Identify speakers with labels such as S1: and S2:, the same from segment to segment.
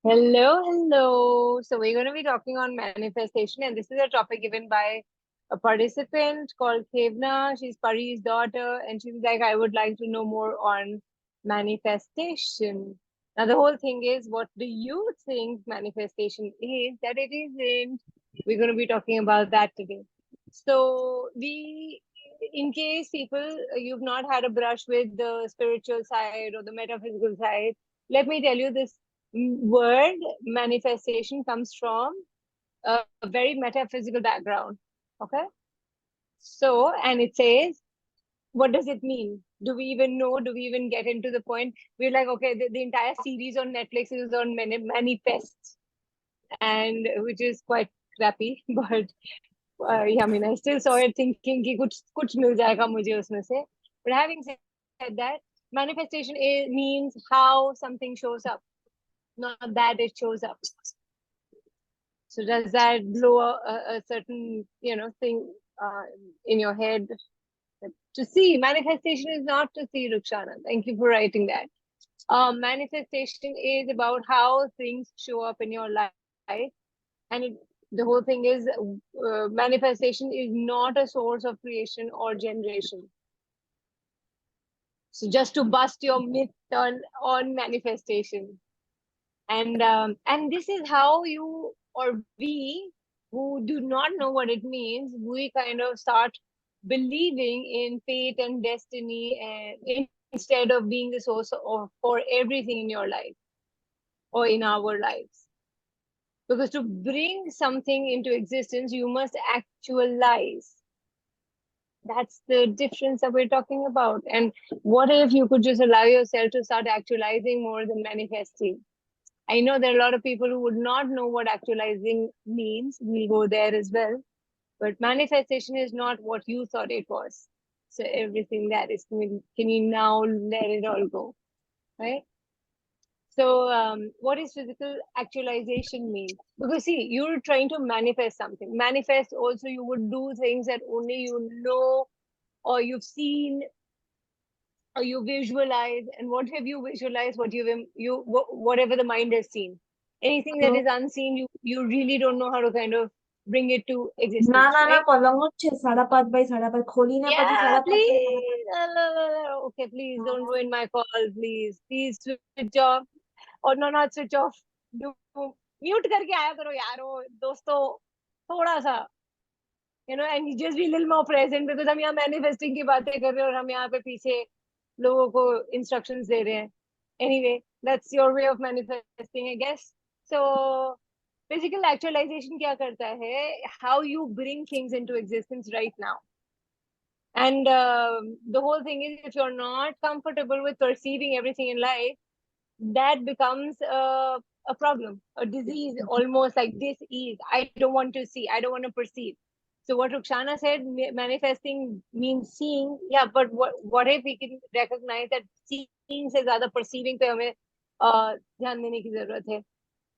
S1: Hello, hello. So we're going to be talking on manifestation, and this is a topic given by a participant called Kavna. She's Pari's daughter, and she's like, I would like to know more on manifestation. Now, the whole thing is, what do you think manifestation is that it isn't? We're going to be talking about that today. So in case people, you've not had a brush with the spiritual side or the metaphysical side, let me tell you this word manifestation comes from a very metaphysical background. Okay. So, and it says, what does it mean? Do we even know? Do we even get into the point? We're like, okay, the entire series on Netflix is on manifests, and which is quite crappy. But yeah, I mean, I still saw it thinking कि कुछ मिल जाएगा मुझे उसमें से. But having said that, manifestation means how something shows up, not that it shows up. So does that blow a certain, thing in your head? To see, manifestation is not to see, Rukshana. Thank you for writing that. Manifestation is about how things show up in your life. And the whole thing is manifestation is not a source of creation or generation. So just to bust your myth on manifestation. And this is how you or we who do not know what it means, we kind of start believing in fate and destiny, and instead of being the source of for everything in your life or in our lives. Because to bring something into existence, you must actualize. That's the difference that we're talking about. And what if you could just allow yourself to start actualizing more than manifesting? I know there are a lot of people who would not know what actualizing means. We'll go there as well. But manifestation is not what you thought it was. So everything that is, can you now let it all go, right? So what is physical actualization mean? Because see, you're trying to manifest something. Manifest also, you would do things that only you know or you've seen or you visualize. And what have you visualized? Whatever the mind has seen. Anything that is unseen, you really don't know how to kind of bring it to
S2: না
S1: existence,
S2: না না
S1: right?
S2: પલંગ જ છે 5.5 ખોલી ને પછી
S1: Yeah,
S2: 5.5 છે 5.5.
S1: please. Okay, please don't ruin my call, please. Please switch off. Or no, not switch off. Do mute करके आया करो यारो दोस्तों थोड़ा सा, and just be a little more present because हम यहाँ manifesting की बातें कर रहे हैं और हम यहाँ पे पीछे लोगों को instructions दे रहे हैं. Anyway, that's your way of manifesting, I guess. So physical actualization क्या करता है? How you bring things into existence right now. And the whole thing is, if you're not comfortable with perceiving everything in life, that becomes a problem, a disease, almost like dis-ease. I don't want to see, I don't want to perceive. So what Rukshana said, manifesting means seeing. Yeah, but what if we can recognize that seeing से ज़्यादा perceiving पे हमें ध्यान देने की ज़रूरत है.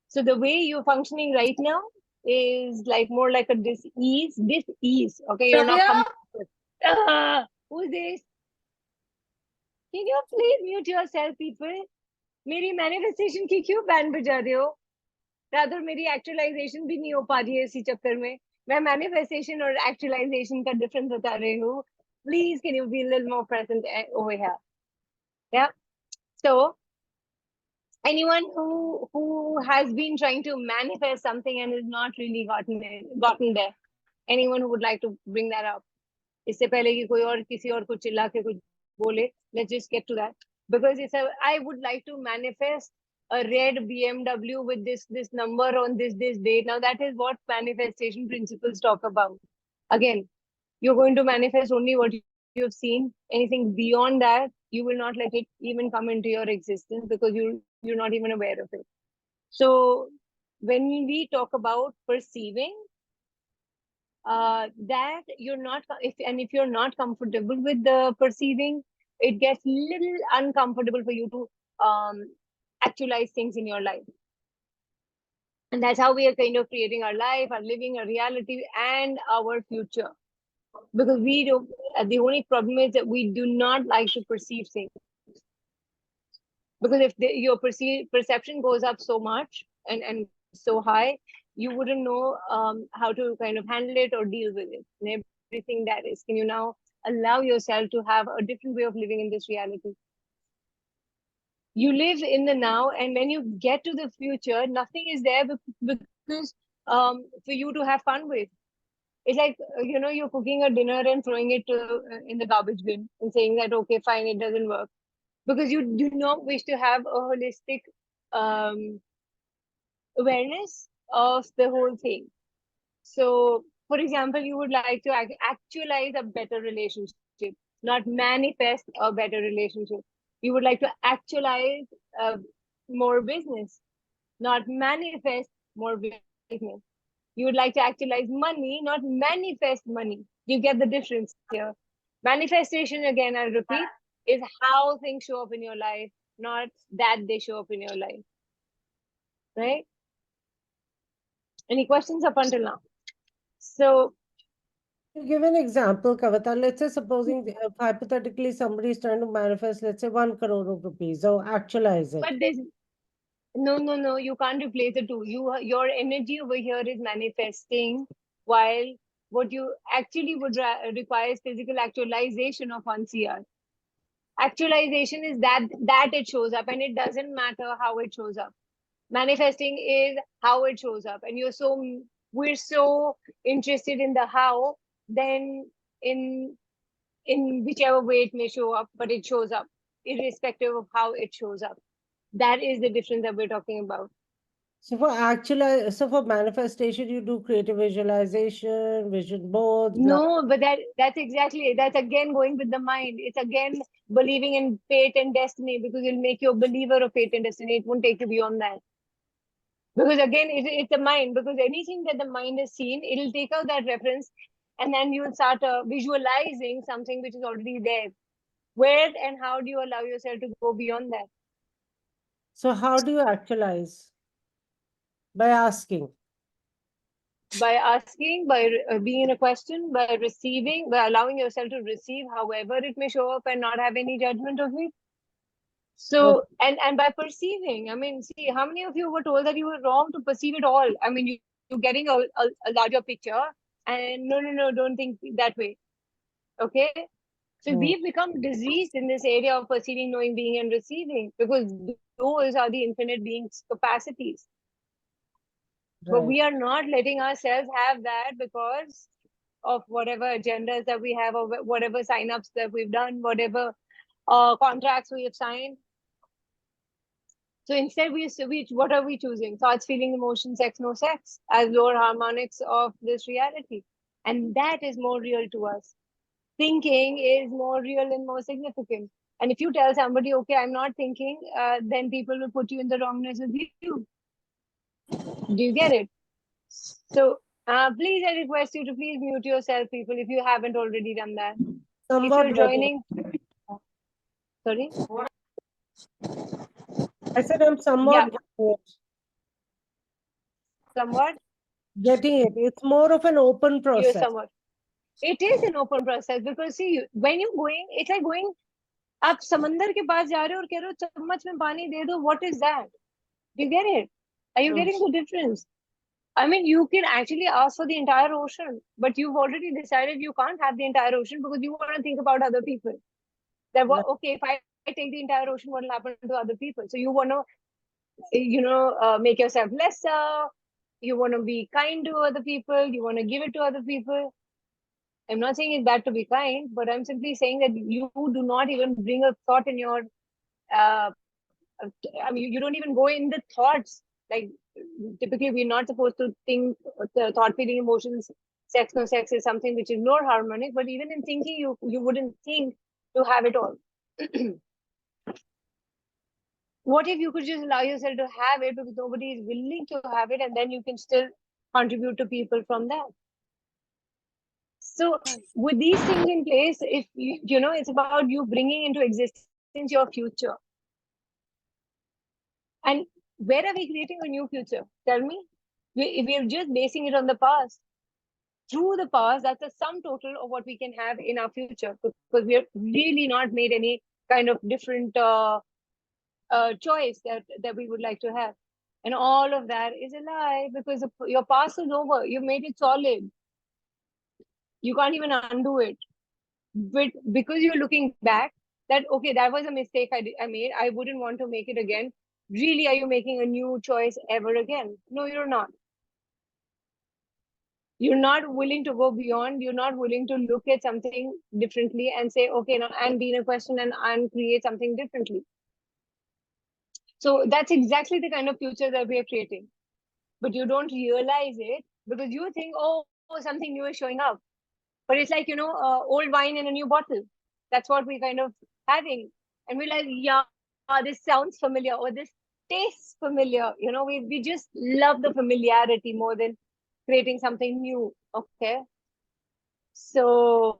S1: So the way you're functioning right now is like more like a dis-ease. Okay, you're not
S2: Sophia?
S1: comfortable. Who's this? Can you please mute yourself, people? मेरी मैनिफेस्टेशन की क्यों बैन बजा रहे हो? रादर मेरी एक्चुअलाइजेशन भी नहीं हो पा रही है इसी चक्कर में. मैं मैनिफेस्टेशन और एक्चुअलाइजेशन का डिफरेंस बता रही हूँ. Please, can you be a little more present over here? Yeah. So anyone who has been trying to manifest something and is not really gotten there, anyone who would like to bring that up? इससे पहले कि कोई और किसी और को चिल्ला के कुछ बोले, let's just get to that. Because I would like to manifest a red BMW with this number on this date. Now that is what manifestation principles talk about. Again, you're going to manifest only what you've seen. Anything beyond that, you will not let it even come into your existence because you're not even aware of it. So when we talk about perceiving, that you're not, if you're not comfortable with the perceiving, it gets little uncomfortable for you to actualize things in your life. And that's how we are kind of creating our life, our living, our reality, and our future. Because we don't, the only problem is that we do not like to perceive things. Because if your perception goes up so much, and so high, you wouldn't know how to kind of handle it or deal with it and everything that is. Can you now allow yourself to have a different way of living in this reality? You live in the now, and when you get to the future, nothing is there because for you to have fun with. It's like you're cooking a dinner and throwing it in the garbage bin and saying that okay, fine, it doesn't work, because you do not wish to have a holistic um, awareness of the whole thing. So, for example, you would like to actualize a better relationship, not manifest a better relationship. You would like to actualize uh, more business, not manifest more business. You would like to actualize money, not manifest money. You get the difference here. Manifestation, again, I'll repeat, is how things show up in your life, not that they show up in your life. Right? Any questions up until now? So,
S3: Give an example, Kavita. Let's say, supposing hypothetically somebody is trying to manifest, let's say, 1 crore of rupees, so actualize it.
S1: but there's no, you can't replace the two. Your energy over here is manifesting, while what you actually would require is physical actualization of 1 CR. Actualization is that it shows up, and it doesn't matter how it shows up. Manifesting is how it shows up, and we're so interested in the how, then in whichever way it may show up, but it shows up irrespective of how it shows up. That is the difference that we're talking about.
S3: So for manifestation, you do creative visualization, vision boards, blah.
S1: No, but that's exactly it. That's again going with the mind. It's again believing in fate and destiny, because it'll make you a believer of fate and destiny. It won't take you beyond that. Because again, it's the mind. Because anything that the mind has seen, it'll take out that reference, and then you'll start visualizing something which is already there. Where and how do you allow yourself to go beyond that?
S3: So how do you actualize? By asking.
S1: By asking, by being in a question, by receiving, by allowing yourself to receive however it may show up and not have any judgment of it. So, and by perceiving, I mean, see, how many of you were told that you were wrong to perceive it all? I mean, you're getting a larger picture, and no, don't think that way. Okay? So we've become diseased in this area of perceiving, knowing, being, and receiving, because those are the infinite beings' capacities. But
S3: Right.
S1: we are not letting ourselves have that because of whatever agendas that we have, or whatever sign-ups that we've done, whatever contracts we have signed. So instead, what are we choosing? Thoughts, feeling, emotion, sex, no sex, as lower harmonics of this reality. And that is more real to us. Thinking is more real and more significant. And if you tell somebody, okay, I'm not thinking, then people will put you in the wrongness with you. Do you get it? So please, I request you to please mute yourself, people, if you haven't already done that.
S3: Somewhat
S1: If you're joining, sorry?
S3: I said I'm somewhat
S1: Somewhat?
S3: getting it. It's more of an open
S1: You're
S3: process.
S1: somewhat. It is an open process, because see, when you're going, it's like going, आप समंदर के पास जा रहे हो और कह रहे हो चम्मच में पानी दे दो. What is that? Do you get it? Are you getting the difference? I mean, you can actually ask for the entire ocean, but you've already decided you can't have the entire ocean because you want to think about other people. That okay, if I take the entire ocean, what will happen to other people? So you want to, make yourself lesser. You want to be kind to other people. You want to give it to other people. I'm not saying it's bad to be kind, but I'm simply saying that you do not even bring a thought in your. I mean, you don't even go in the thoughts. Like typically, we're not supposed to think the thought, feeling, emotions, sex, no sex is something which is more harmonic. But even in thinking, you wouldn't think to have it all. What if you could just allow yourself to have it because nobody is willing to have it, and then you can still contribute to people from that? So with these things in place, if it's about you bringing into existence your future. And where are we creating a new future? Tell me. We're just basing it on the past. Through the past, that's a sum total of what we can have in our future, because we have really not made any kind of different choice that we would like to have. And all of that is a lie, because your past is over. You made it solid. You can't even undo it. But because you're looking back, that, okay, that was a mistake I made. I wouldn't want to make it again. Really, are you making a new choice ever again? No, you're not. You're not willing to go beyond. You're not willing to look at something differently and say, okay, no, and be in a question and create something differently. So that's exactly the kind of future that we are creating. But you don't realize it because you think, oh, something new is showing up. But it's like, old wine in a new bottle. That's what we kind of having. And we're like, yeah, this sounds familiar, or this tastes familiar. We just love the familiarity more than creating something new. Okay. So,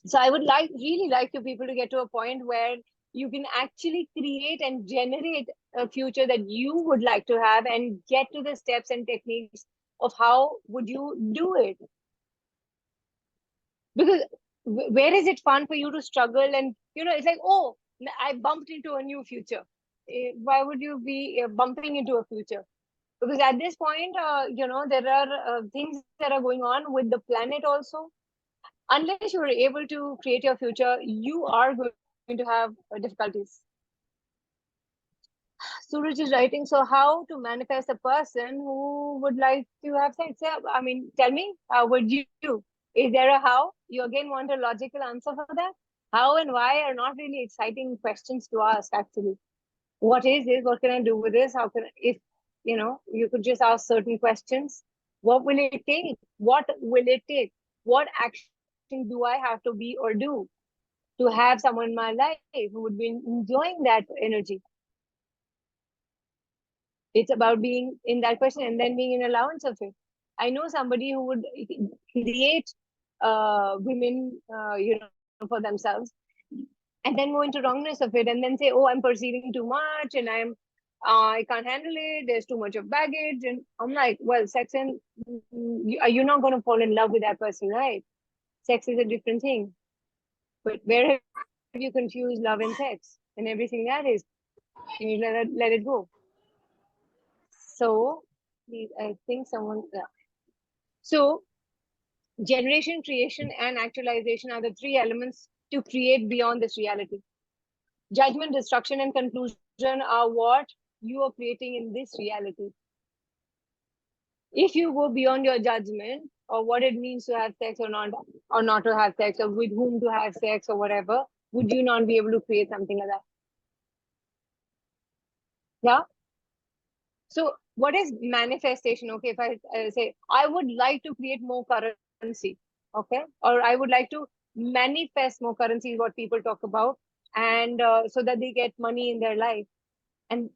S1: so I would really like to people to get to a point where you can actually create and generate a future that you would like to have, and get to the steps and techniques of how would you do it. Because where is it fun for you to struggle? And it's like, oh, I bumped into a new future. Why would you be bumping into a future? Because at this point, there are things that are going on with the planet also. Unless you're able to create your future, you are going to have difficulties. Suraj is writing, so how to manifest a person who would like to have sex? Yeah, I mean, tell me, how would you? Is there a how? You again want a logical answer for that? How and why are not really exciting questions to ask, actually. What is this? What can I do with this? How can, if, you could just ask certain questions. What will it take? What will it take? What action do I have to be or do to have someone in my life who would be enjoying that energy? It's about being in that question and then being in allowance of it. I know somebody who would create women, for themselves, and then go into wrongness of it, and then say, oh, I'm perceiving too much, and I can't handle it. There's too much of baggage. And I'm like, well, sex and you're not going to fall in love with that person, right? Sex is a different thing. But where have you confused love and sex and everything that is? And you let it go. So, I think someone. Yeah. So, generation, creation, and actualization are the three elements to create beyond this reality. Judgment, destruction, and conclusion are what you are creating in this reality. If you go beyond your judgment or what it means to have sex or not to have sex, or with whom to have sex or whatever, would you not be able to create something like that? Yeah. So what is manifestation? Okay, if I say I would like to create more currency, okay, or I would like to manifest more currency is what people talk about, and so that they get money in their life. And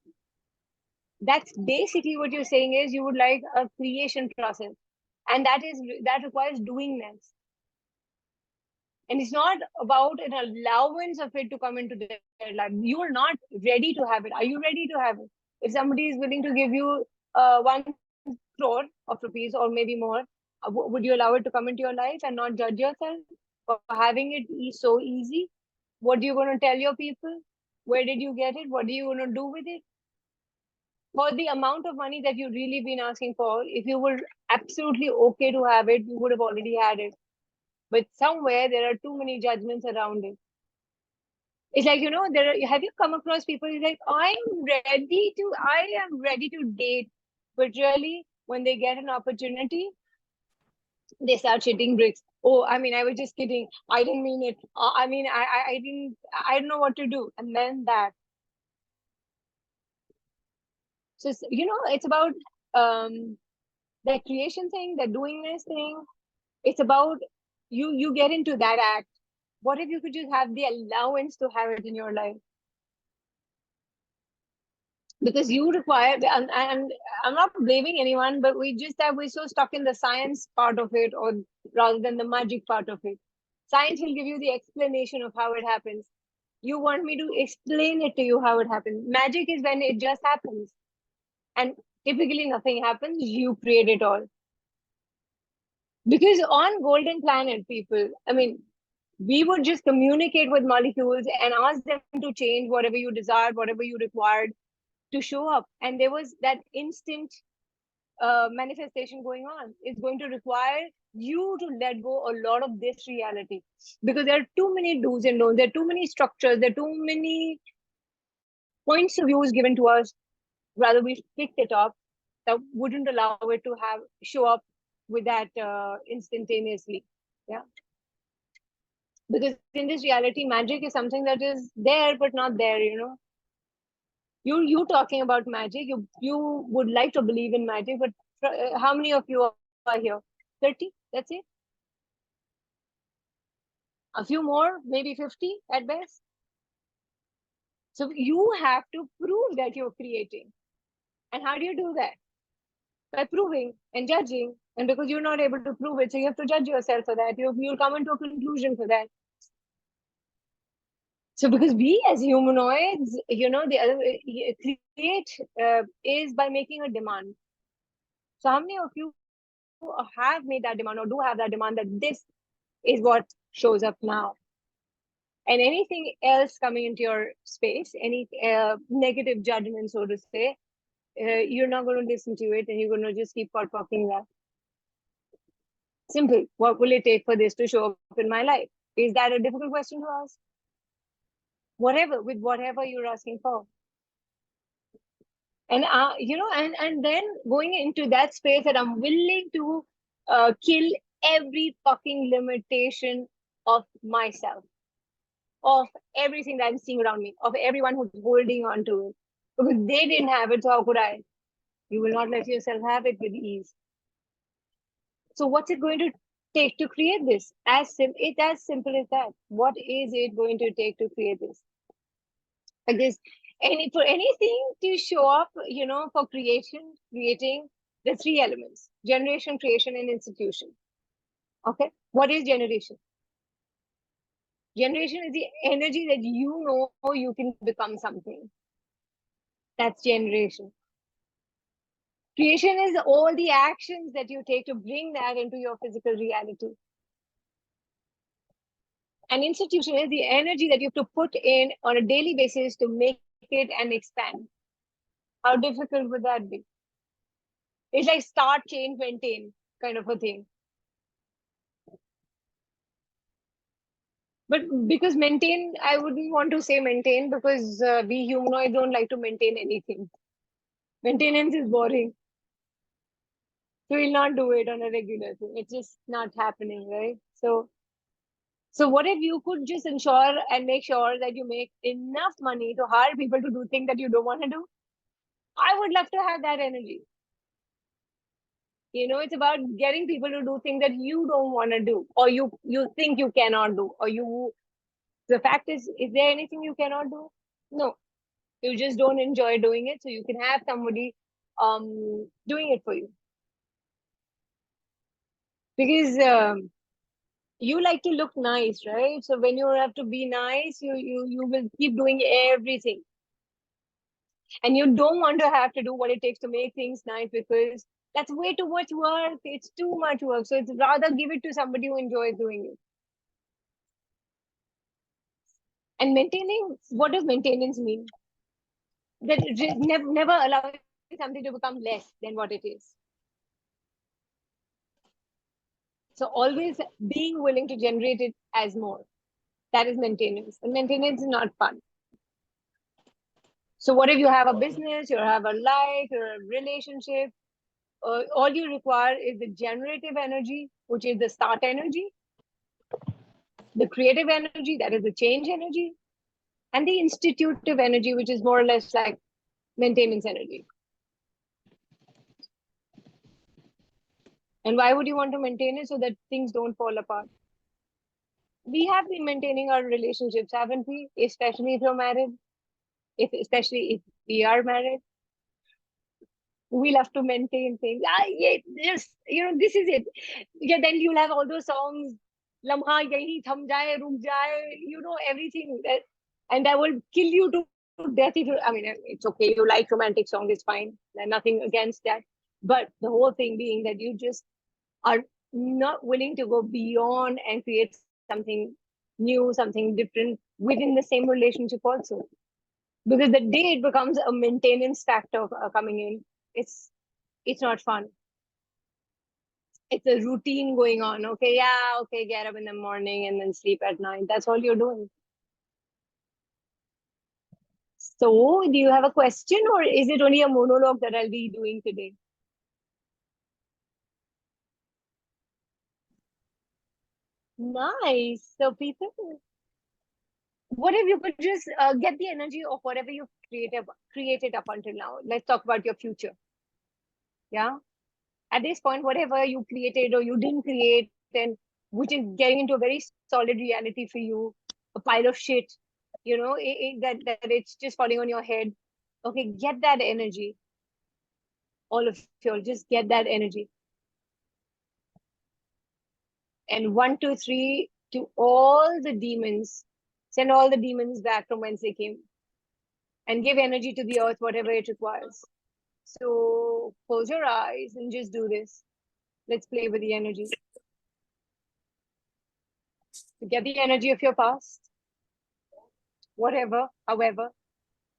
S1: that's basically what you're saying is you would like a creation process, and that requires doingness. And it's not about an allowance of it to come into their life. You are not ready to have it. Are you ready to have it? If somebody is willing to give you 1 crore of rupees or maybe more, would you allow it to come into your life and not judge yourself for having it so easy? What are you going to tell your people? Where did you get it? What are you going to do with it? For the amount of money that you really been asking for, if you were absolutely okay to have it, you would have already had it. But somewhere there are too many judgments around it. It's like, have you come across people who's like, I am ready to date. But really, when they get an opportunity, they start shitting bricks. Oh, I mean, I was just kidding. I didn't mean it. I mean, I don't know what to do. And then that. So, it's about that creation thing, that doingness thing. It's about you get into that act. What if you could just have the allowance to have it in your life? Because you require, and I'm not blaming anyone, but we're so stuck in the science part of it, or rather than the magic part of it. Science will give you the explanation of how it happens. You want me to explain it to you how it happens. Magic is when it just happens, and typically nothing happens. You create it all. Because on Golden Planet, people, I mean, we would just communicate with molecules and ask them to change whatever you desired, whatever you required. to show up. And there was that instant manifestation going on. It's going to require you to let go a lot of this reality, because there are too many do's and don'ts. There are too many structures. There are too many points of views given to us. Rather, we picked it up that wouldn't allow it to have show up with that instantaneously. Yeah. Because in this reality, magic is something that is there but not there. You talking about magic. You would like to believe in magic, but how many of you are here? 30. That's it. A few more, maybe 50 at best. So you have to prove that you're creating. And how do you do that? By proving and judging. And because you're not able to prove it, so you have to judge yourself for that. You'll come into a conclusion for that. So because we as humanoids, the other create is by making a demand. So how many of you have made that demand or do have that demand that this is what shows up now? And anything else coming into your space, any negative judgment, so to say, you're not going to listen to it, and you're going to just keep talking that. Simple. What will it take for this to show up in my life? Is that a difficult question to ask? With whatever you're asking for. And and then going into that space that I'm willing to kill every fucking limitation of myself, of everything that I'm seeing around me, of everyone who's holding on to it. Because they didn't have it, so how could I? You will not let yourself have it with ease. So what's it going to take to create this? It's as simple as that. What is it going to take to create this? Like this, for anything to show up, for creating the three elements: generation, creation, and institution. Okay, what is generation? Generation is the energy that you know you can become something. That's generation. Creation is all the actions that you take to bring that into your physical reality. And institution is the energy that you have to put in on a daily basis to make it and expand. How difficult would that be? It's like start, change, maintain kind of a thing. But because maintain, I wouldn't want to say maintain, because we humanoids don't like to maintain anything. Maintenance is boring. So we'll not do it on a regular thing. It's just not happening, right? So what if you could just ensure and make sure that you make enough money to hire people to do things that you don't want to do? I would love to have that energy. It's about getting people to do things that you don't want to do, or you think you cannot do, or the fact is there anything you cannot do? No. You just don't enjoy doing it, so you can have somebody doing it for you. Because you like to look nice, right? So when you have to be nice, you will keep doing everything. And you don't want to have to do what it takes to make things nice, because that's way too much work. It's too much work. So it's rather give it to somebody who enjoys doing it. And maintaining, what does maintenance mean? That never allowing something to become less than what it is. So always being willing to generate it as more. That is maintenance. And maintenance is not fun. So what if you have a business, you have a life, or a relationship? All you require is the generative energy, which is the start energy, the creative energy, that is the change energy, and the institutive energy, which is more or less like maintenance energy. And why would you want to maintain it? So that things don't fall apart. We have been maintaining our relationships, haven't we? Especially if you're married, especially if we are married. We love to maintain things. Yeah, just, this is it. Yeah, then you'll have all those songs, Lamha yahi tham jaye, ruk jaye, everything. And I will kill you to death. I mean, it's okay. You like romantic songs, it's fine. There's nothing against that. But the whole thing being that you just are not willing to go beyond and create something new, something different within the same relationship also. Because the day it becomes a maintenance factor coming in, it's not fun. It's a routine going on. Okay, yeah, okay, get up in the morning and then sleep at night. That's all you're doing. So, do you have a question, or is it only a monologue that I'll be doing today? Nice. So, people, what if you could just get the energy of whatever you've created up until now? Let's talk about your future. Yeah. At this point, whatever you created or you didn't create, and which is getting into a very solid reality for you, a pile of shit, that it's just falling on your head. Okay, get that energy. All of you, just get that energy. And 1, 2, 3 to all the demons, send all the demons back from whence they came, and give energy to the earth, whatever it requires. So close your eyes and just do this. Let's play with the energy. So get the energy of your past, whatever, however.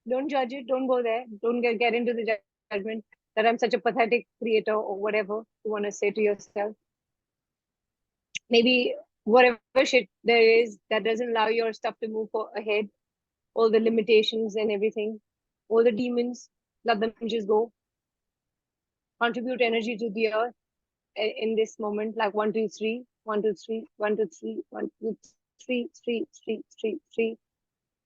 S1: Don't judge it. Don't go there. Don't get into the judgment that I'm such a pathetic creator or whatever you want to say to yourself. Maybe whatever shit there is that doesn't allow your stuff to move ahead, all the limitations and everything, all the demons, let them just go. Contribute energy to the earth in this moment, like 1, 2, 3, 1, 2, 3, 1, 2, 3, 1, 2, 3, 3, 3, 3, 3, 3.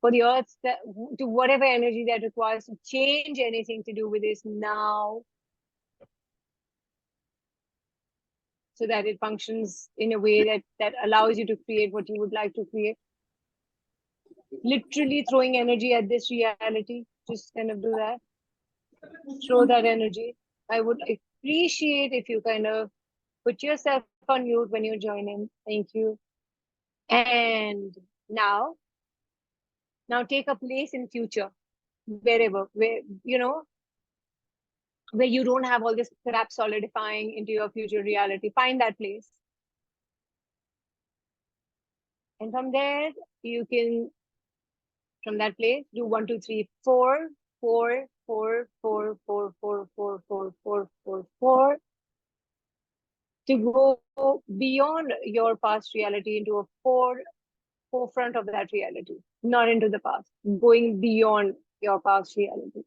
S1: For the earth, to whatever energy that requires to change anything to do with this now, so that it functions in a way that allows you to create what you would like to create. Literally throwing energy at this reality, just kind of do that. Throw that energy. I would appreciate if you kind of put yourself on mute when you join in. Thank you. And now take a place in future, wherever, where you don't have all this crap solidifying into your future reality. Find that place. And from there, you can, from that place, do 1, 2, 3, 4, 4, 4, 4, 4, 4, 4, 4, 4, 4, 4, to go beyond your past reality into a forefront of that reality, not into the past, going beyond your past reality.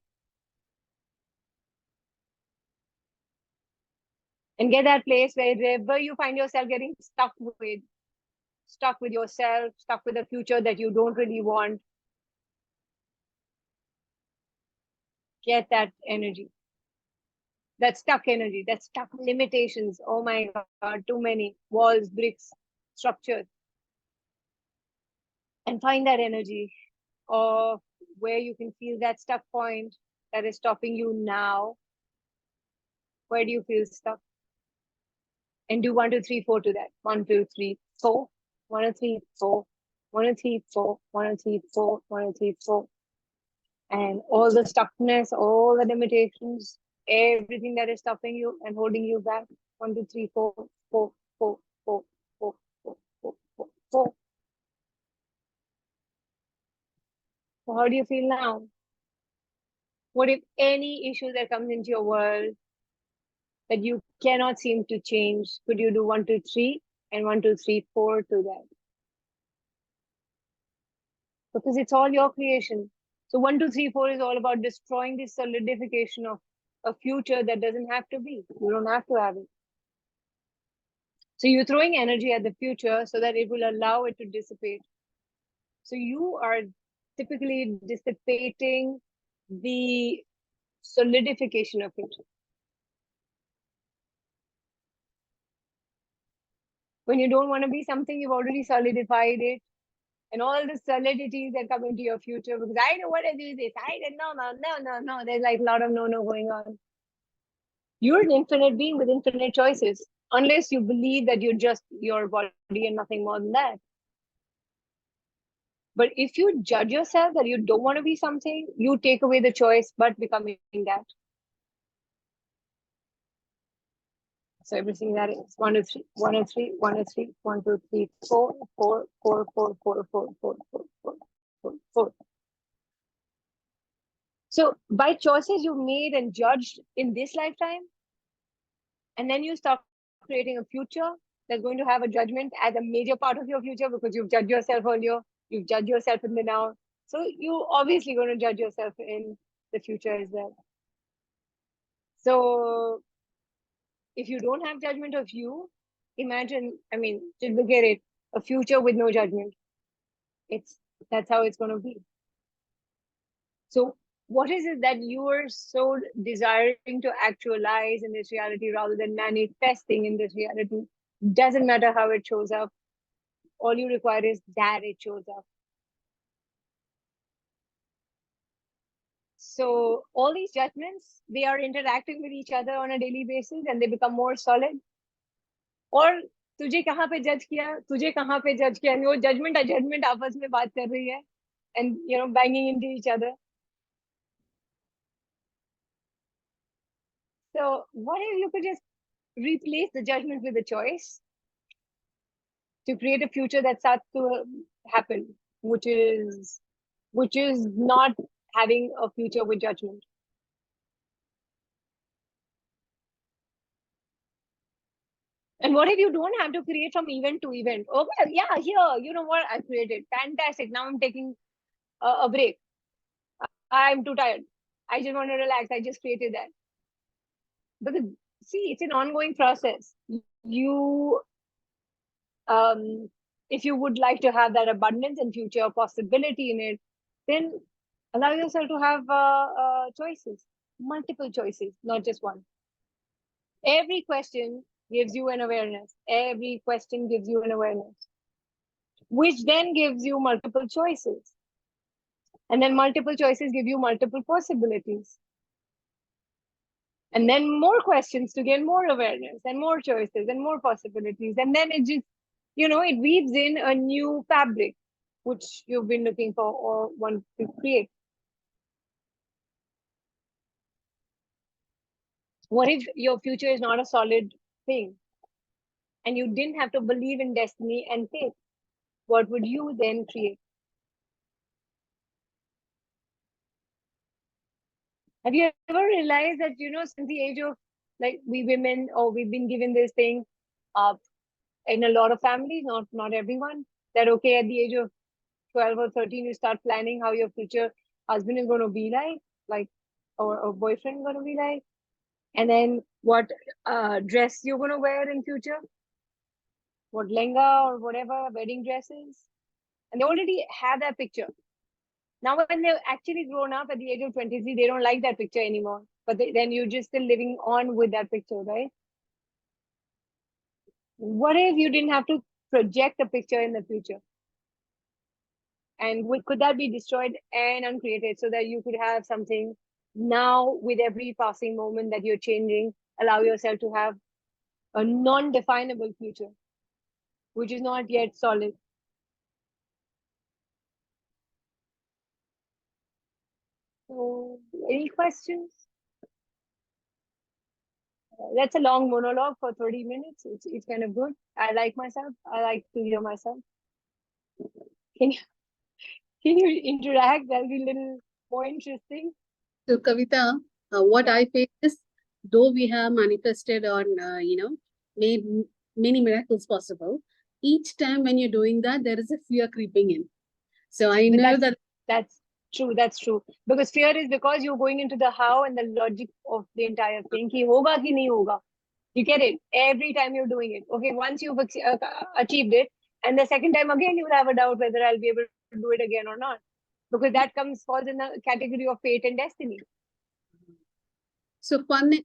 S1: And get that place wherever you find yourself getting stuck with yourself, stuck with a future that you don't really want. Get that energy, that stuck energy, that stuck limitations. Oh my God, too many walls, bricks, structures. And find that energy of where you can feel that stuck point that is stopping you now. Where do you feel stuck? And do 1, 2, 3, 4 to that. 1, 2, 3, 4. 1, 2, 3, 4. 1, 2, 3, 4. 1, 2, 3, 4. 1, 2, 3, 4. And all the stuckness, all the limitations, everything that is stopping you and holding you back. 1, 2, 3, 4, 4, 4, 4, 4, 4, 4, 4, 4. So how do you feel now? What if any issue that comes into your world that you cannot seem to change? Could you do 1, 2, 3 and 1, 2, 3, 4 to that? Because it's all your creation. So 1, 2, 3, 4 is all about destroying the solidification of a future that doesn't have to be. You don't have to have it. So you're throwing energy at the future so that it will allow it to dissipate. So you are typically dissipating the solidification of it. When you don't want to be something, you've already solidified it. And all the solidities that come into your future, because I don't want to do this. I don't no. There's like a lot of no going on. You're an infinite being with infinite choices, unless you believe that you're just your body and nothing more than that. But if you judge yourself that you don't want to be something, you take away the choice, but becoming that. So everything that is 1, 2, 3, 1, 2, 3, 1, 2, 3, 1, 2, 3, 4, 4, 4, 4, 4, 4, 4, 4, 4, 4, 4. So by choices you made and judged in this lifetime, and then you start creating a future that's going to have a judgment as a major part of your future because you've judged yourself earlier, you've judged yourself in the now. So you obviously going to judge yourself in the future as well. So if you don't have judgment of you, imagine, I mean, just look at it, a future with no judgment. That's how it's going to be. So what is it that you are so desiring to actualize in this reality rather than manifesting in this reality? Doesn't matter how it shows up. All you require is that it shows up. So all these judgments, they are interacting with each other on a daily basis and they become more solid. और तुझे कहाँ पे जज किया, तुझे कहाँ पे जज किया, वो जजमेंट आपस में बात कर रही है, and banging into each other. So what if you could just replace the judgment with a choice to create a future that starts to happen, which is not having a future with judgment. And what if you don't have to create from event to event? Okay, yeah, here, you know what, I created. Fantastic. Now I'm taking a break. I'm too tired. I just want to relax. I just created that. Because, see, it's an ongoing process. You, if you would like to have that abundance and future possibility in it, then allow yourself to have choices, multiple choices, not just one. Every question gives you an awareness. Every question gives you an awareness, which then gives you multiple choices. And then multiple choices give you multiple possibilities. And then more questions to gain more awareness and more choices and more possibilities. And then it just, it weaves in a new fabric, which you've been looking for or want to create. What if your future is not a solid thing and you didn't have to believe in destiny and fate? What would you then create? Have you ever realized that, since the age of, like, we women, or we've been given this thing in a lot of families, not everyone, that, okay, at the age of 12 or 13, you start planning how your future husband is going to be like, or boyfriend going to be like, and then what dress you're going to wear in future, what lehenga or whatever wedding dresses, and they already have that picture. Now, when they're actually grown up at the age of 23, they don't like that picture anymore. But then you're just still living on with that picture, right? What if you didn't have to project a picture in the future? And could that be destroyed and uncreated so that you could have something now with every passing moment that you're changing, allow yourself to have a non-definable future, which is not yet solid. So, any questions? That's a long monologue for 30 minutes. It's kind of good. I like myself. I like to hear myself. Can you interact? That'll be a little more interesting.
S4: So, Kavita, what I feel is, though we have manifested on, made many miracles possible, each time when you're doing that, there is a fear creeping in. So I know
S1: that's true. That's true. Because fear is because you're going into the how and the logic of the entire thing. Ki hoga ki nahi hoga. You get it every time you're doing it. Okay, once you've achieved it, and the second time again, you will have a doubt whether I'll be able to do it again or not. Because that falls in the category of fate and destiny.
S4: So funny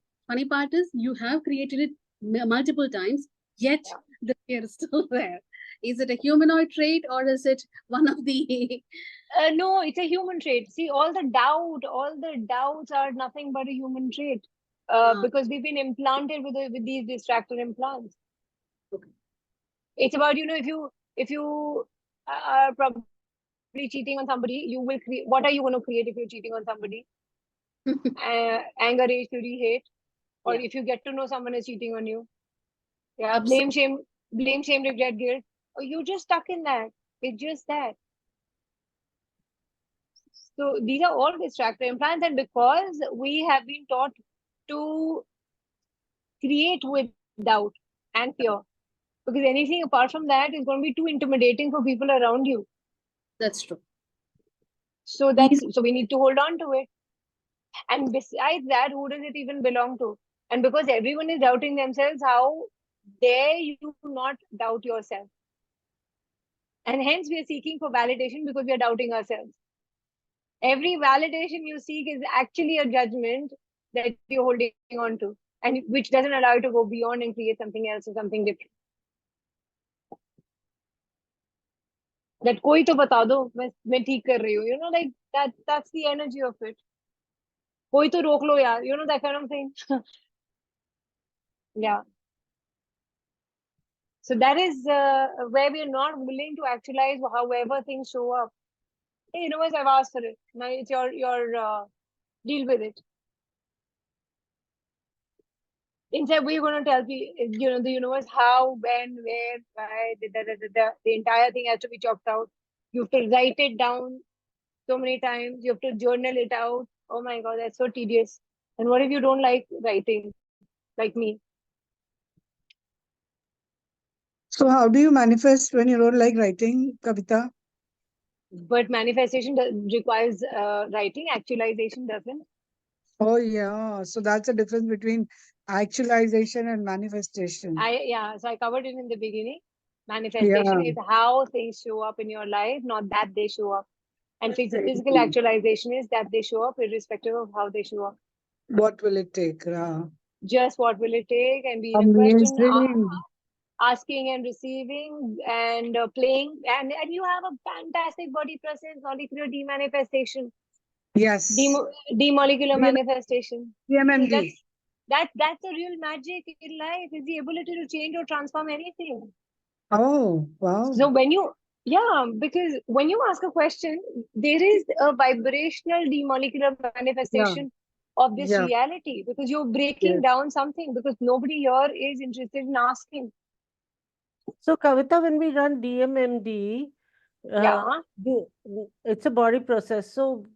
S4: part is you have created it multiple times, yet the fear is still there. Is it a humanoid trait or is it one of the...
S1: No, it's a human trait. See, all the doubts are nothing but a human trait. Because we've been implanted with these distractor implants.
S4: Okay.
S1: It's about, if you are probably cheating on somebody, you will create. What are you going to create if you're cheating on somebody? Anger, rage, fury, hate. Or if you get to know someone is cheating on you. Yeah, blame, shame, regret, guilt. Or you're just stuck in that. It's just that. So these are all distractor implants, and because we have been taught to create with doubt and fear, because anything apart from that is going to be too intimidating for people around you.
S4: That's true.
S1: So we need to hold on to it. And besides that, who does it even belong to? And because everyone is doubting themselves, how dare you not doubt yourself? And hence we are seeking for validation because we are doubting ourselves. Every validation you seek is actually a judgment that you're holding on to, and which doesn't allow you to go beyond and create something else or something different. That koi to bata do, main theek kar rahi hu, you know, like that's the energy of it. Koi to rok lo yaar, you know, that kind of thing. Yeah. So that is where we are not willing to actualize however things show up. Hey, universe, I've asked for it. Now it's your deal with it. Instead, we're going to tell the universe how, when, where, why, the entire thing has to be chopped out. You have to write it down so many times. You have to journal it out. Oh my God, that's so tedious. And what if you don't like writing, like me?
S5: So how do you manifest when you don't like writing, Kavita?
S1: But manifestation requires writing. Actualization doesn't.
S5: Oh yeah, so that's the difference between actualization and manifestation.
S1: So I covered it in the beginning. Manifestation is how things show up in your life, not that they show up. And physical actualization is that they show up irrespective of how they show up.
S5: What will it take?
S1: Just what will it take, and be in a question,
S5: Amazing.
S1: asking and receiving and playing. And you have a fantastic body process, molecular demanifestation,
S5: Yes.
S1: demolecular manifestation. So
S5: DMMD.
S1: that's the real magic in life, is the ability to change or transform anything.
S5: Oh, wow.
S1: So because when you ask a question, there is a vibrational demolecular manifestation of this reality, because you're breaking down something, because nobody here is interested in asking.
S3: So, Kavita, when we run DMMD, it's a body process. So,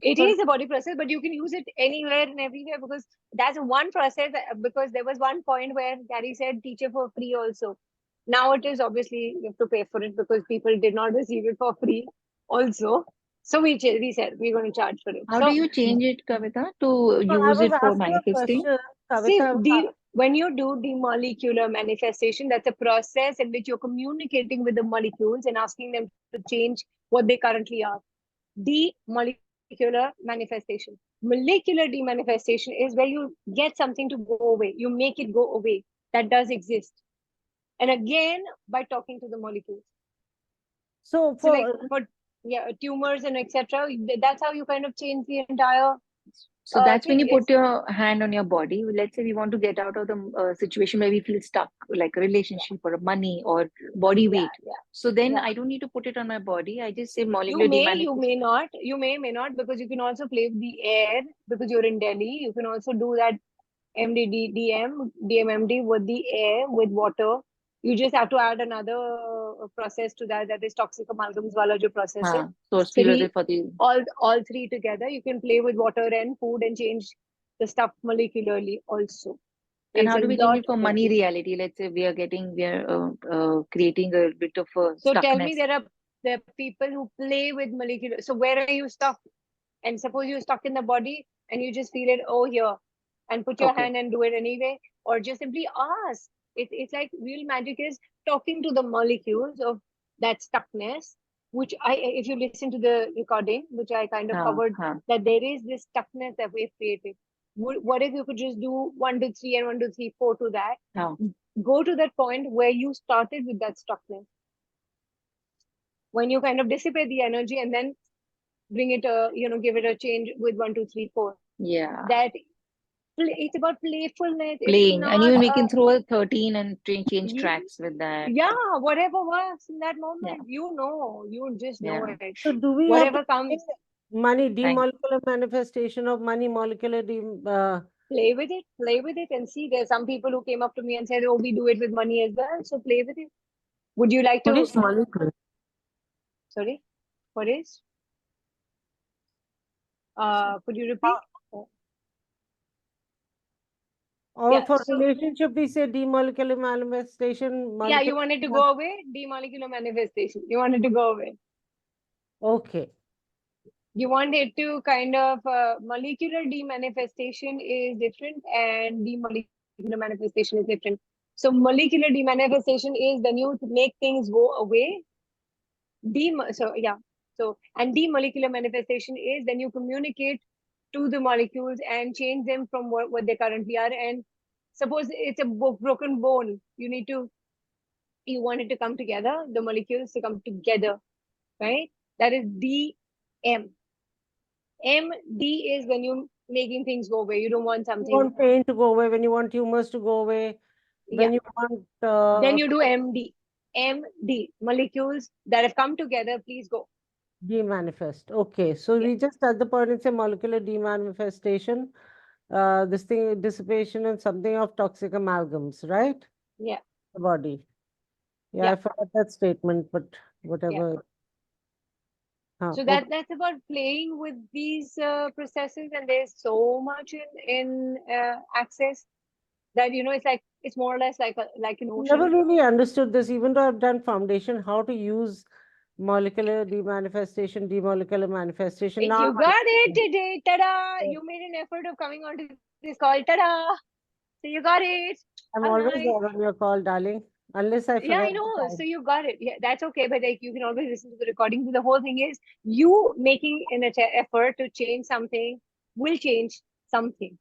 S1: it is a body process, but you can use it anywhere and everywhere, because that's one process. Because there was one point where Gary said teach it for free also. Now it is obviously you have to pay for it, because people did not receive it for free also. So we said we're going to charge for it.
S6: How do you change it, Kavita, to use it for manifesting?
S1: When you do demolecular manifestation, that's a process in which you're communicating with the molecules and asking them to change what they currently are. Demolecular manifestation. Molecular demanifestation is where you get something to go away. You make it go away. That does exist. And again, by talking to the molecules.
S3: So
S1: for tumors and etc., that's how you kind of change the entire.
S6: So that's when you put your hand on your body. Let's say we want to get out of the situation where we feel stuck, like a relationship or money or body weight. So then I don't need to put it on my body. I just say molecular demanifestation.
S1: You may not, because you can also play with the air, because you're in Delhi. You can also do that DMMD with the air, with water. You just have to add another process to that is toxic amalgams wala jo process hai. All three together. You can play with water and food and change the stuff molecularly also.
S6: And how do we change it for money reality? Let's say we are creating a bit of a
S1: so
S6: stuckness.
S1: Tell me, there are people who play with molecular. So where are you stuck? And suppose you're stuck in the body and you just feel it here, and put your hand and do it anyway, or just simply ask. It's like real magic is talking to the molecules of that stuckness, which if you listen to the recording, which I kind of covered, that there is this stuckness that we've created. What if you could just do 1, 2, 3 and 1, 2, 3, 4 to that? Go to that point where you started with that stuckness. When you kind of dissipate the energy and then bring it give it a change with 1, 2, 3, 4.
S6: Yeah.
S1: That it's about playfulness.
S6: Playing, and even we can throw a 13 and change tracks with that.
S1: Yeah, whatever works in that moment. You just know it.
S3: So do we
S1: whatever comes.
S3: Money, demolecular manifestation of money, molecular
S1: play with it and see. There's some people who came up to me and said, oh, we do it with money as well. So play with it. Would you like to?
S2: What is molecular?
S1: Sorry, what is? Could you repeat?
S3: Or
S1: Yeah,
S3: for
S1: so
S3: relationship, we say demolecular manifestation.
S1: yeah, you
S3: molecular
S1: want it to go away? Demolecular manifestation. You want it to go away.
S3: Okay.
S1: You want it to kind of molecular demanifestation is different and demolecular manifestation is different. So molecular demanifestation is when you make things go away. And demolecular manifestation is when you communicate to the molecules and change them from what they currently are. And suppose it's a broken bone, you want it to come together, the molecules to come together, right? That is DM. MD is when you're making things go away. You don't want
S3: You
S1: something.
S3: want pain to go away, when you want tumors to go away, when
S1: Yeah.
S3: you want
S1: Then you do MD. MD, molecules that have come together, please go.
S3: demanifest. Okay, so
S1: Yeah.
S3: we just at the point it's a molecular demanifestation, this thing dissipation and something of toxic amalgams, right?
S1: Yeah.
S3: The body. Yeah,
S1: Yeah.
S3: I forgot that statement, but whatever.
S1: So
S3: Okay.
S1: that's about playing with these processes, and there's so much in access that it's more or less like an
S3: Never
S1: ocean.
S3: really understood this, even though I've done foundation, how to use molecular demanifestation, demolecular manifestation. Now
S1: You
S3: I'm
S1: got it
S3: understanding.
S1: today. Ta-da!
S3: Yeah.
S1: You made an effort of coming onto this call. Ta-da! So you got it.
S3: I'm
S1: How
S3: always
S1: nice.
S3: there on your call, darling, unless I
S1: Yeah, I
S3: forget the
S1: know. So
S3: time.
S1: you got it. Yeah, that's okay. But like, you can always listen to the recording. So the whole thing is you making an effort to change something will change something,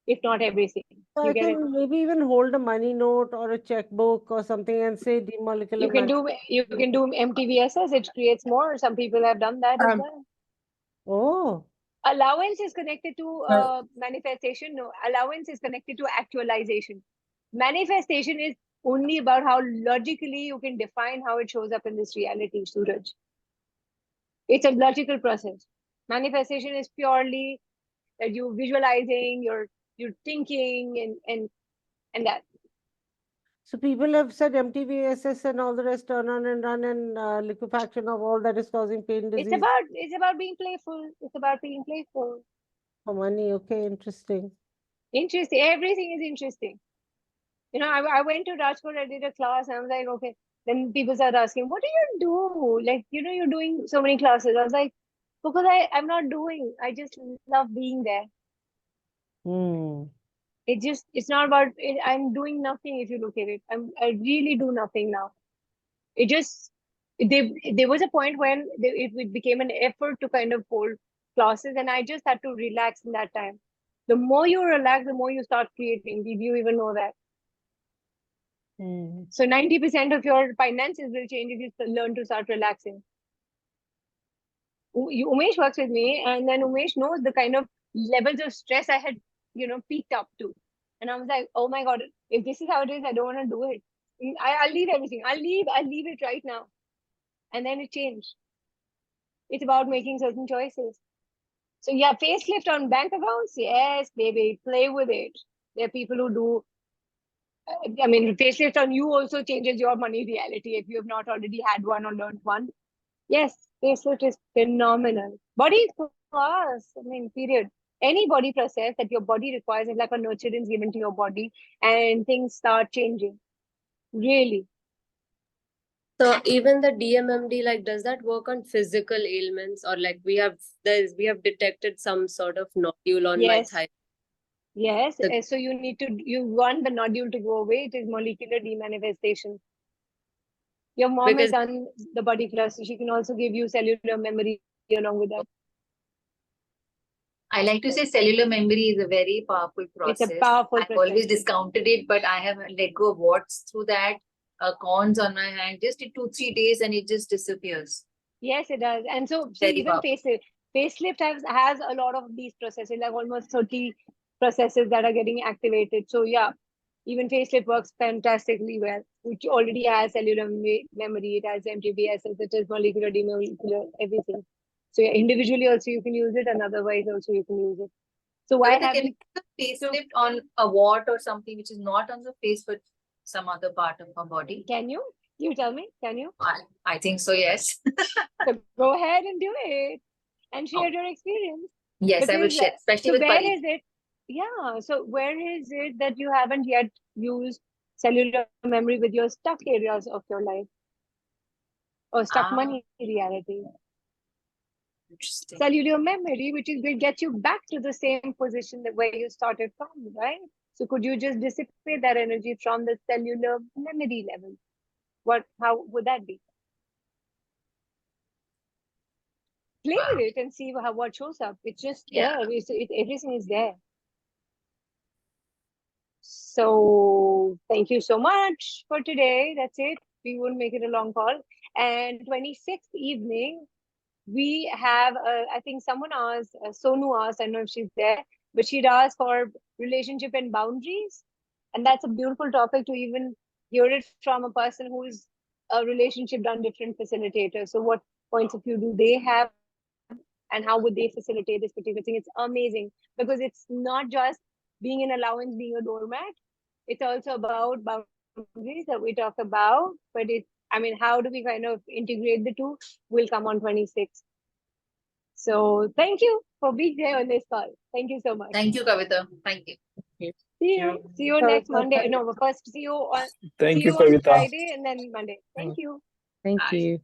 S1: if not everything.
S3: So
S1: You
S3: I
S1: get it?
S3: can maybe even hold a money note or a checkbook or something and say demolecular
S1: You can do MTVSS. It creates more. Some people have done that as well.
S3: Oh,
S1: Allowance is connected to manifestation. No, allowance is connected to actualization. Manifestation is only about how logically you can define how it shows up in this reality, Suraj. It's a logical process. Manifestation is purely that you're visualizing, you're thinking, and that.
S3: so people have said MTVSS and all the rest turn on and run and liquefaction of all that is causing pain, disease
S1: It's about being playful. It's about being playful.
S3: for money. Okay, interesting.
S1: Interesting. Everything is interesting. I went to Rajkot, I did a class, and I was like, okay. Then people started asking, what do you do? Like, you're doing so many classes. I was like, because I'm not doing. I just love being there.
S3: Hmm.
S1: It's not about it. I'm doing nothing if you look at it. I really do nothing now. It just, there was a point when it became an effort to kind of hold classes, and I just had to relax in that time. The more you relax, the more you start creating. Did you even know that?
S3: Hmm.
S1: So 90% of your finances will change if you learn to start relaxing. Umesh works with me, and then Umesh knows the kind of levels of stress I had, peaked up to. And I was like, oh my God, if this is how it is, I don't want to do it. I'll leave everything. I'll leave it right now. And then it changed. It's about making certain choices. So yeah, facelift on bank accounts. Yes, baby, play with it. There are people who do. I mean, facelift on you also changes your money reality if you have not already had one or learned one. Yes, facelift is phenomenal. Body is class. I mean, period. Any body process that your body requires is like a nurturance given to your body, and things start changing. Really.
S7: So even the DMMD, like, does that work on physical ailments, or like we have detected some sort of nodule on my
S1: Yes.
S7: thigh?
S1: Yes.
S7: The-
S1: So you want the nodule to go away. It is molecular demanifestation. Your mom has
S7: Because
S1: done the body plus. She can also give you cellular memory along with that.
S8: I like to say cellular memory is a very powerful
S1: It's a
S8: process.
S1: powerful
S8: I've
S1: process.
S8: always discounted it, but I have let go of warts through that, corns on my hand, just in 2-3 days, and it just disappears.
S1: Yes, it does. And so
S8: Very
S1: even
S8: powerful.
S1: facelift has a lot of these processes, like almost 30 processes that are getting activated. So yeah, even facelift works fantastically well, which already has cellular memory, it has MTBSS, it has molecular, demolecular, everything. So yeah, individually also you can use it, and otherwise also you can use it. So why
S8: Kavita,
S1: have
S8: can
S1: you?
S8: you do a facelift on a wart or something which is not on the face but some other part of our body?
S1: Can you? You tell me. Can you?
S8: I think so, yes.
S1: So go ahead and do it and share your experience.
S8: Yes, I will
S1: Because,
S8: share, especially
S1: so
S8: with
S1: where
S8: Pari.
S1: is it? Yeah, so where is it that you haven't yet used cellular memory with your stuck areas of your life or stuck
S8: Ah,
S1: money reality?
S8: interesting.
S1: Cellular memory, which will get you back to the same position that where you started from, right? So could you just dissipate that energy from the cellular memory level? How would that be? Play
S8: Wow.
S1: with it and see what shows up. It's just
S8: Yeah.
S1: there. Everything is there. So thank you so much for today. That's it. We won't make it a long call. And 26th evening, we have, I think someone asked, Sonu asked, I don't know if she's there, but she'd asked for relationship and boundaries. And that's a beautiful topic to even hear it from a person who's a relationship done different facilitator. So what points of view do they have and how would they facilitate this particular thing? It's amazing because it's not just being an allowance, being a doormat. It's also about boundaries that we talk about, but how do we kind of integrate the two will come on 26th. So thank you for being there on this call. Thank you so much.
S8: Thank you, Kavita. Thank you.
S1: See you. See you next Monday. No, first see you on
S9: Thank you,
S1: on
S9: Kavita.
S1: Friday and then Monday. Thank you.
S3: Thank
S8: Bye.
S3: you.